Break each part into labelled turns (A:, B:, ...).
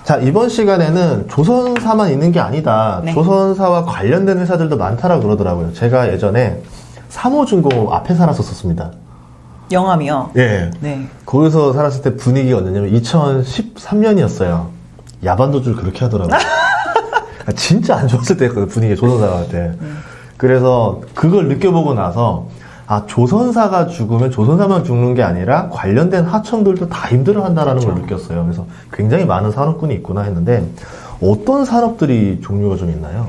A: 자, 이번 시간에는 조선사만 있는 게 아니다.
B: 네.
A: 조선사와 관련된 회사들도 많다라고 그러더라고요. 제가 예전에 3호중공업 앞에 살았었습니다.
B: 영암이요?
A: 예.
B: 네.
A: 거기서 살았을 때 분위기가 어땠냐면 2013년이었어요. 야반도주를 그렇게 하더라고요. 진짜 안 좋았을 때였거든요, 분위기가 조선사 갈 때. 그래서 그걸 느껴보고 나서 아, 조선사가 죽으면 조선사만 죽는 게 아니라 관련된 하청들도 다 힘들어한다라는 걸 느꼈어요. 그래서 굉장히 많은 산업군이 있구나 했는데 어떤 산업들이 종류가 좀 있나요?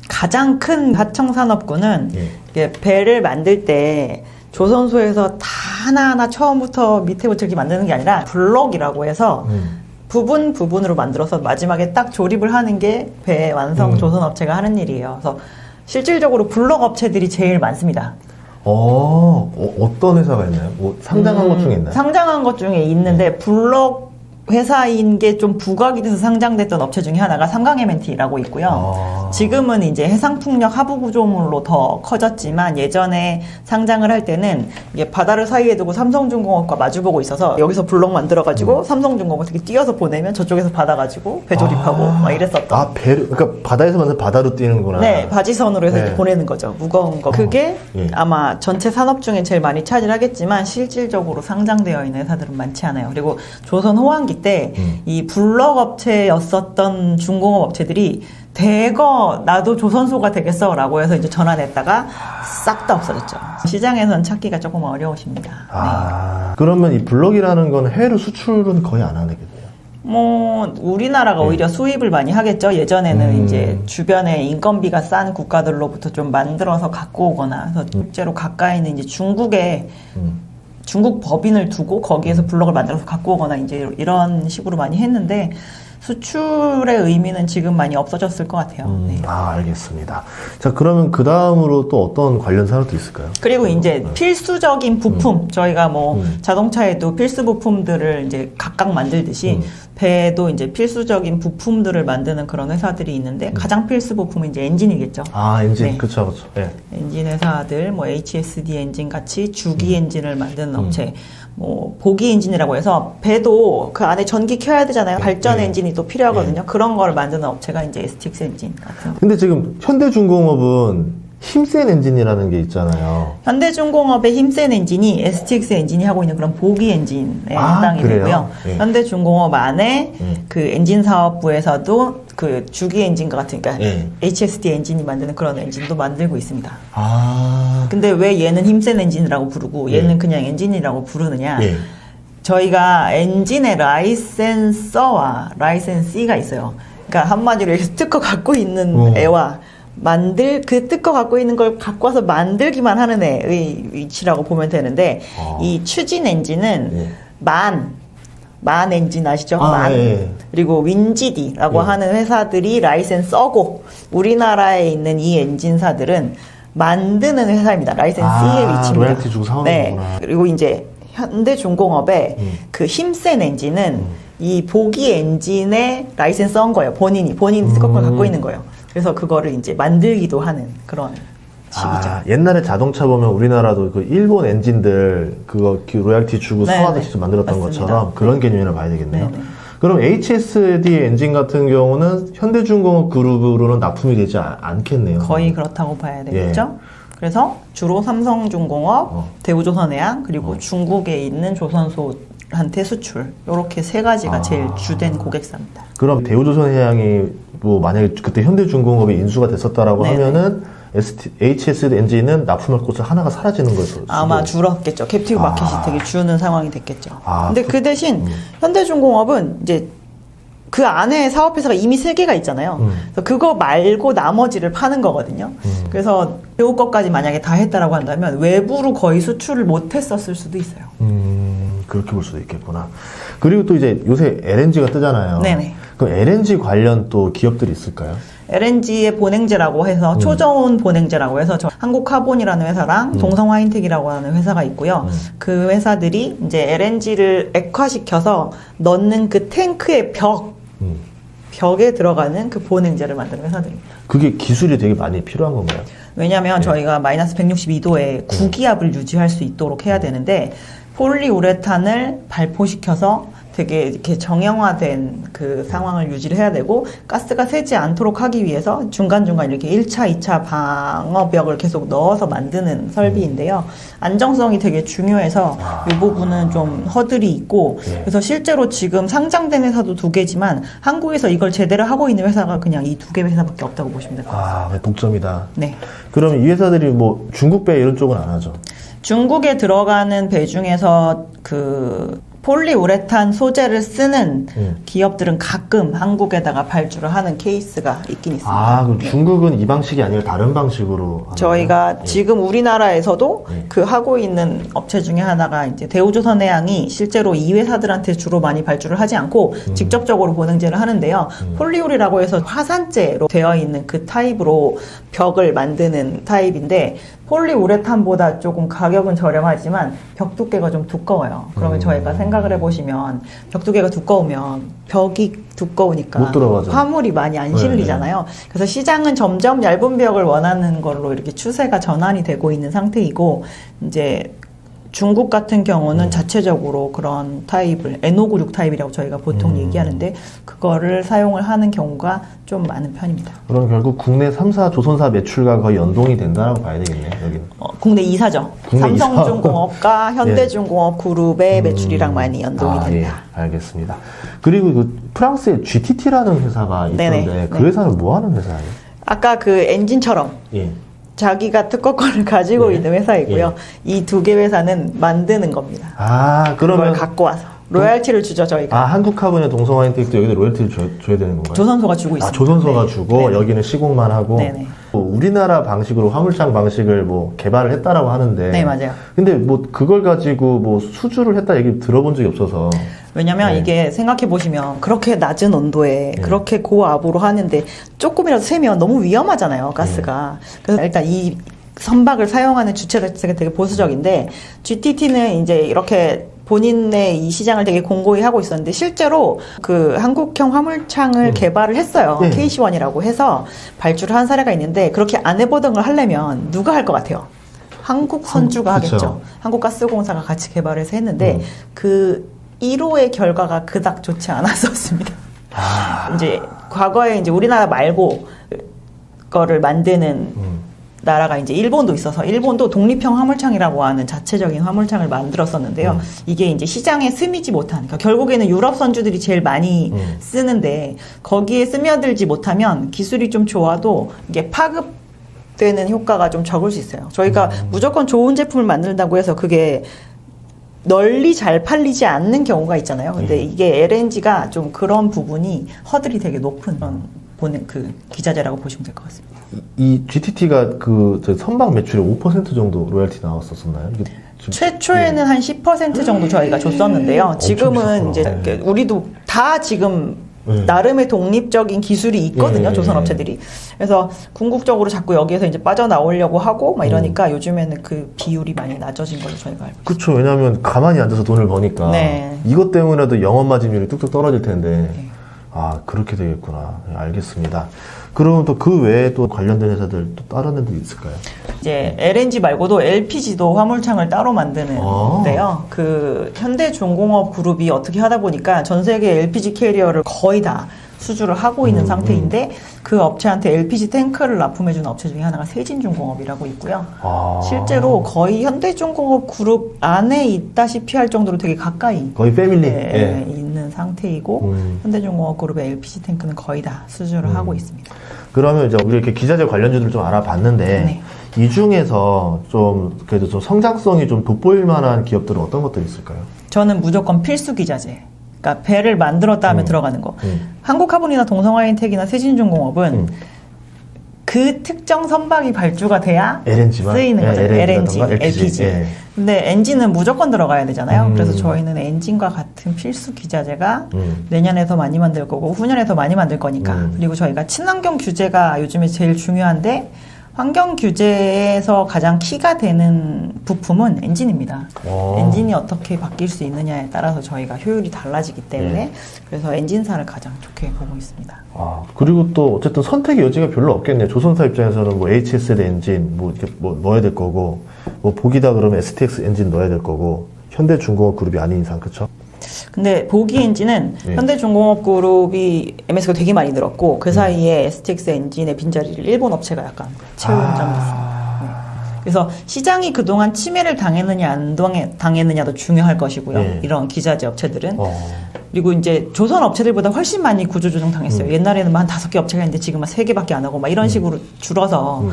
B: 가장 큰 하청 산업군은
A: 예.
B: 이게 배를 만들 때 조선소에서 다 하나하나 처음부터 밑에부터 이렇게 만드는 게 아니라 블럭이라고 해서 부분으로 만들어서 마지막에 딱 조립을 하는 게 배 완성 조선업체가 하는 일이에요. 그래서 실질적으로 블럭 업체들이 제일 많습니다.
A: 어떤 회사가 있나요? 뭐 상장한 것 중에 있나요?
B: 상장한 것 중에 있는데 블럭 회사인 게 좀 부각이 돼서 상장됐던 업체 중에 하나가 삼강 M&T라고 있고요. 지금은 이제 해상풍력 하부 구조물로 더 커졌지만 예전에 상장을 할 때는 이게 바다를 사이에 두고 삼성중공업과 마주보고 있어서 여기서 블럭 만들어가지고 삼성중공업 어떻게 뛰어서 보내면 저쪽에서 받아가지고 배 조립하고 막 이랬었던.
A: 그러니까 바다에서 만든 바다로 뛰는구나.
B: 네, 바지선으로 해서
A: 네.
B: 이렇게 보내는 거죠. 무거운 거. 그게
A: 예.
B: 아마 전체 산업 중에 제일 많이 차지하겠지만 실질적으로 상장되어 있는 회사들은 많지 않아요. 그리고 조선 호황기 때 이 블럭 업체였었던 중공업 업체들이 대거 나도 조선소가 되겠어 라고 해서 이제 전환했다가 싹 다 없어졌죠. 시장에서는 찾기가 조금 어려우십니다.
A: 그러면 이 블럭이라는 건 해외로 수출은 거의 안 하겠네요.
B: 뭐 우리나라가 오히려 수입을 많이 하겠죠. 예전에는 이제 주변에 인건비가 싼 국가들로부터 좀 만들어서 갖고 오거나 그래서 실제로 가까이 있는 이제 중국에 중국 법인을 두고 거기에서 블럭을 만들어서 갖고 오거나 이제 이런 식으로 많이 했는데 수출의 의미는 지금 많이 없어졌을 것 같아요. 네.
A: 알겠습니다. 자, 그러면 그 다음으로 또 어떤 관련 산업도 있을까요?
B: 그리고 이제 필수적인 부품, 저희가 뭐 자동차에도 필수 부품들을 이제 각각 만들듯이 배도 이제 필수적인 부품들을 만드는 그런 회사들이 있는데 가장 필수 부품은 이제 엔진이겠죠.
A: 엔진.
B: 네.
A: 그쵸. 예.
B: 엔진 회사들, 뭐 HSD 엔진 같이 주기 엔진을 만드는 업체, 뭐 보기 엔진이라고 해서 배도 그 안에 전기 켜야 되잖아요. 발전 엔진이 또 필요하거든요. 그런 걸 만드는 업체가 이제 STX 엔진 같은.
A: 근데 지금 현대중공업은 힘센 엔진이라는 게 있잖아요.
B: 현대중공업의 힘센 엔진이 STX 엔진이 하고 있는 그런 보기 엔진에 해당이
A: 그래요?
B: 되고요.
A: 예.
B: 현대중공업 안에 그 엔진 사업부에서도 그 주기 엔진과 같은, 그러니까 HSD 엔진이 만드는 그런 엔진도 만들고 있습니다. 근데 왜 얘는 힘센 엔진이라고 부르고 얘는 그냥 엔진이라고 부르느냐? 저희가 엔진의 라이센서와 라이센시가 있어요. 그러니까 한마디로 이렇게 스티커 갖고 있는 애와 그 뜯어 갖고 있는 걸 갖고 와서 만들기만 하는 애의 위치라고 보면 되는데, 이 추진 엔진은 만 엔진 아시죠? 그리고 윈지디라고 하는 회사들이 라이센서고, 우리나라에 있는 이 엔진사들은 만드는 회사입니다. 라이센스의 위치입니다.
A: 로열티 주고 사오는 거구나.
B: 그리고 이제 현대중공업의 그 힘센 엔진은 이 보기 엔진에 라이센스 한 거예요. 본인이 스코프를 갖고 있는 거예요. 그래서 그거를 이제 만들기도 하는 그런 식이죠.
A: 옛날에 자동차 보면 우리나라도 그 일본 엔진들 그거 로열티 주고 사와서 직접 만들었던
B: 맞습니다.
A: 것처럼 그런 개념이라 봐야 되겠네요.
B: 네네.
A: 그럼 HSD 엔진 같은 경우는 현대중공업 그룹으로는 납품이 되지 않겠네요.
B: 거의 그렇다고 봐야 되겠죠. 그래서 주로 삼성중공업, 대우조선해양, 그리고 중국에 있는 조선소한테 수출, 이렇게 세 가지가 제일 주된 고객사입니다.
A: 그럼 대우조선해양이 뭐 만약에 그때 현대중공업이 인수가 됐었다라고 하면은 HSD 엔진은 납품할 곳을 하나가 사라지는 거죠.
B: 아마 줄었겠죠. 캡티브 마켓이 되게 주는 상황이 됐겠죠. 근데 그 대신 현대중공업은 이제 그 안에 사업회사가 이미 3개가 있잖아요. 그래서 그거 말고 나머지를 파는 거거든요. 그래서 배우 것까지 만약에 다 했다라고 한다면 외부로 거의 수출을 못 했었을 수도 있어요.
A: 그렇게 볼 수도 있겠구나. 그리고 또 이제 요새 LNG가 뜨잖아요.
B: 네네.
A: 그럼 LNG 관련 또 기업들이 있을까요?
B: LNG의 본행제라고 해서 초저온 본행제라고 해서 한국카본이라는 회사랑 동성화인텍이라고 하는 회사가 있고요. 그 회사들이 이제 LNG를 액화시켜서 넣는 그 탱크의 벽에 들어가는 그 본행제를 만드는 회사들입니다.
A: 그게 기술이 되게 많이 필요한 건가요?
B: 왜냐하면 저희가 마이너스 162도의 구기압을 유지할 수 있도록 해야 되는데 폴리우레탄을 발포시켜서 되게 이렇게 정형화된 그 상황을 유지를 해야 되고 가스가 새지 않도록 하기 위해서 중간중간 이렇게 1차, 2차 방어벽을 계속 넣어서 만드는 설비인데요. 안정성이 되게 중요해서 이 부분은 좀 허들이 있고 그래서 실제로 지금 상장된 회사도 2개지만 한국에서 이걸 제대로 하고 있는 회사가 그냥 이 2개 회사밖에 없다고 보시면 될 것 같습니다.
A: 독점이다.
B: 네.
A: 그러면 이 회사들이 뭐 중국 배 이런 쪽은 안 하죠? 중국에
B: 들어가는 배 중에서 그 폴리우레탄 소재를 쓰는 기업들은 가끔 한국에다가 발주를 하는 케이스가 있긴 있습니다.
A: 그럼 중국은 이 방식이 아니라 다른 방식으로 하나요?
B: 저희가 지금 우리나라에서도 그 하고 있는 업체 중에 하나가 이제 대우조선해양이 실제로 이 회사들한테 주로 많이 발주를 하지 않고 직접적으로 보냉제를 하는데요. 폴리우리라고 해서 화산재로 되어 있는 그 타입으로 벽을 만드는 타입인데 폴리우레탄보다 조금 가격은 저렴하지만 벽 두께가 좀 두꺼워요. 그러면 저희가 생각을 해보시면 벽 두께가 두꺼우면 벽이 두꺼우니까
A: 못 들어가죠.
B: 화물이 많이 안 실리잖아요. 그래서 시장은 점점 얇은 벽을 원하는 걸로 이렇게 추세가 전환이 되고 있는 상태이고 이제 중국 같은 경우는 자체적으로 그런 타입을 NO96 타입이라고 저희가 보통 얘기하는데 그거를 사용을 하는 경우가 좀 많은 편입니다.
A: 그럼 결국 국내 3사 조선사 매출과 거의 연동이 된다고 봐야 되겠네요. 여기는.
B: 국내 2사죠.
A: 국내
B: 삼성중공업과 현대중공업 그룹의 매출이랑 많이 연동이 된다.
A: 알겠습니다. 그리고 그 프랑스의 GTT라는 회사가 있던데 그 회사는 뭐 하는 회사예요?
B: 아까 그 엔진처럼 자기가 특허권을 가지고 있는 회사이고요. 이 2개 회사는 만드는 겁니다.
A: 그러면
B: 그걸 갖고 와서 로열티를 주죠, 저희가.
A: 한국화분의 동성화인텍도 여기다 로열티를 줘야 되는 건가요?
B: 조선소가 주고 있습니다.
A: 조선소가 주고 여기는 시공만 하고.
B: 네네.
A: 우리나라 방식으로 화물창 방식을 뭐 개발을 했다라고 하는데.
B: 네, 맞아요.
A: 근데 뭐 그걸 가지고 뭐 수주를 했다 얘기 들어본 적이 없어서.
B: 왜냐면 이게 생각해 보시면 그렇게 낮은 온도에 그렇게 고압으로 하는데 조금이라도 새면 너무 위험하잖아요, 가스가. 그래서 일단 이 선박을 사용하는 주체 자체가 되게 보수적인데 GTT는 이제 이렇게 본인의 이 시장을 되게 공고히 하고 있었는데 실제로 그 한국형 화물창을 개발을 했어요. KC1이라고 해서 발주를 한 사례가 있는데 그렇게 안 해보던 걸 하려면 누가 할 것 같아요? 한국 선주가 하겠죠. 한국가스공사가 같이 개발해서 했는데 그 1호의 결과가 그닥 좋지 않았었습니다. 이제 과거에 이제 우리나라 말고 거를 만드는 나라가 이제 일본도 있어서 일본도 독립형 화물창이라고 하는 자체적인 화물창을 만들었었는데요. 이게 이제 시장에 스미지 못한, 그러니까 결국에는 유럽 선주들이 제일 많이 쓰는데 거기에 스며들지 못하면 기술이 좀 좋아도 이게 파급되는 효과가 좀 적을 수 있어요. 저희가 무조건 좋은 제품을 만든다고 해서 그게 널리 잘 팔리지 않는 경우가 있잖아요. 근데 이게 LNG가 좀 그런 부분이 허들이 되게 높은 보는 그 기자재라고 보시면 될 것 같습니다.
A: 이 GTT가 그 선박 매출의 5% 정도 로열티 나왔었나요?
B: 최초에는 한 10% 정도 저희가 줬었는데요. 지금은 이제 우리도 다 지금 나름의 독립적인 기술이 있거든요, 조선업체들이. 그래서 궁극적으로 자꾸 여기에서 이제 빠져나오려고 하고 막 이러니까 요즘에는 그 비율이 많이 낮아진 걸로 저희가 알고 있습니다.
A: 그렇죠. 왜냐하면 가만히 앉아서 돈을 버니까 이것 때문에도 영업 마진율이 뚝뚝 떨어질 텐데 그렇게 되겠구나. 알겠습니다. 그러면 또 그 외에 또 관련된 회사들 또 다른 데도 있을까요?
B: 이제 LNG 말고도 LPG도 화물창을 따로 만드는데요. 그 현대중공업 그룹이 어떻게 하다 보니까 전 세계 LPG 캐리어를 거의 다 수주를 하고 있는 상태인데 그 업체한테 LPG 탱크를 납품해주는 업체 중에 하나가 세진중공업이라고 있고요. 실제로 거의 현대중공업 그룹 안에 있다시피 할 정도로 되게 가까이
A: 거의 패밀리
B: 있는 상태이고 현대중공업 그룹의 LPG 탱크는 거의 다 수주를 하고 있습니다.
A: 그러면 이제 우리 이렇게 기자재 관련주들 좀 알아봤는데 이 중에서 좀 그래도 좀 성장성이 좀 돋보일 만한 기업들은 어떤 것들이 있을까요?
B: 저는 무조건 필수 기자재. 그러니까 배를 만들었다 하면 들어가는 거. 한국화물이나 동성화인텍이나 세진중공업은 그 특정 선박이 발주가 돼야
A: LNG만?
B: 쓰이는 거죠. LNG, LPG. 근데 엔진은 무조건 들어가야 되잖아요. 그래서 저희는 엔진과 같은 필수 기자재가 내년에 더 많이 만들 거고 후년에 더 많이 만들 거니까. 그리고 저희가 친환경 규제가 요즘에 제일 중요한데 환경 규제에서 가장 키가 되는 부품은 엔진입니다. 엔진이 어떻게 바뀔 수 있느냐에 따라서 저희가 효율이 달라지기 때문에 그래서 엔진사를 가장 좋게 보고 있습니다.
A: 그리고 또 어쨌든 선택의 여지가 별로 없겠네요. 조선사 입장에서는 뭐 HSL 엔진 뭐 이렇게 뭐 넣어야 될 거고 뭐 보기다 그러면 STX 엔진 넣어야 될 거고 현대중공업 그룹이 아닌 이상 그렇죠?
B: 근데 보기 엔진은
A: 네.
B: 현대중공업그룹이 MS가 되게 많이 늘었고 그 사이에 STX 엔진의 빈자리를 일본 업체가 약간 채운 점이 있습니다. 그래서 시장이 그동안 침해를 당했느냐 안 당했느냐도 중요할 것이고요.
A: 네.
B: 이런 기자재 업체들은. 그리고 이제 조선 업체들보다 훨씬 많이 구조조정 당했어요. 옛날에는 한 5개 업체가 있는데 지금은 3개밖에 안 하고 막 이런 식으로 줄어서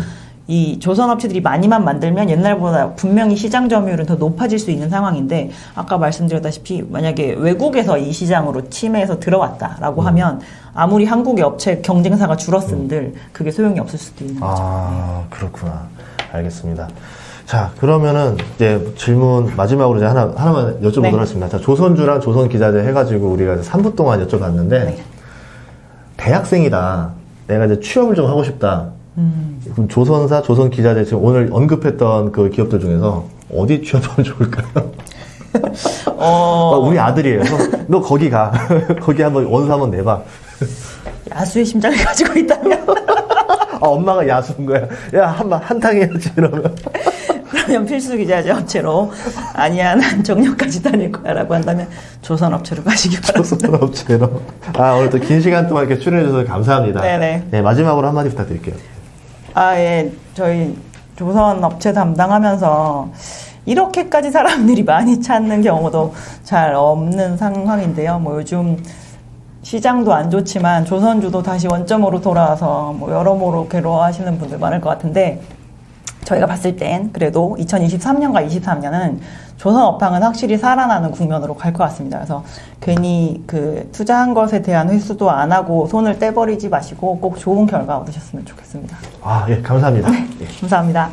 B: 이 조선 업체들이 많이만 만들면 옛날보다 분명히 시장 점유율은 더 높아질 수 있는 상황인데 아까 말씀드렸다시피 만약에 외국에서 이 시장으로 침해해서 들어왔다라고 하면 아무리 한국의 업체 경쟁사가 줄었음들 그게 소용이 없을 수도 있는 거죠.
A: 아, 그렇구나. 알겠습니다. 자, 그러면은 이제 질문 마지막으로 이제 하나만 여쭤보도록
B: 네.
A: 하겠습니다. 자, 조선주랑 조선기자재 해가지고 우리가 3분 동안 여쭤봤는데
B: 네.
A: 대학생이다. 내가 이제 취업을 좀 하고 싶다. 그럼 조선사, 조선기자재 지금 오늘 언급했던 그 기업들 중에서 어디 취업하면 좋을까요? 우리 아들이에요. 너 거기 가. 거기 한번 원서 한번 내봐.
B: 야수의 심장을 가지고 있다면
A: 엄마가 야수인 거야. 야, 한탕 해야지, 이러면.
B: 그러면 필수 기자재 업체로 아니야 난 정년까지 다닐 거야 라고 한다면 조선 업체로 가시기 바랍니다.
A: 조선 업체로. 오늘 또 긴 시간 동안 이렇게 출연해 주셔서 감사합니다.
B: 네네.
A: 네, 마지막으로 한마디 부탁드릴게요.
B: 예. 저희 조선 업체 담당하면서 이렇게까지 사람들이 많이 찾는 경우도 잘 없는 상황인데요. 뭐 요즘 시장도 안 좋지만 조선주도 다시 원점으로 돌아와서 뭐 여러모로 괴로워하시는 분들 많을 것 같은데 저희가 봤을 땐 그래도 2023년과 23년은 조선 업황은 확실히 살아나는 국면으로 갈 것 같습니다. 그래서 괜히 그 투자한 것에 대한 회수도 안 하고 손을 떼버리지 마시고 꼭 좋은 결과 얻으셨으면 좋겠습니다.
A: 예, 감사합니다.
B: 네, 감사합니다.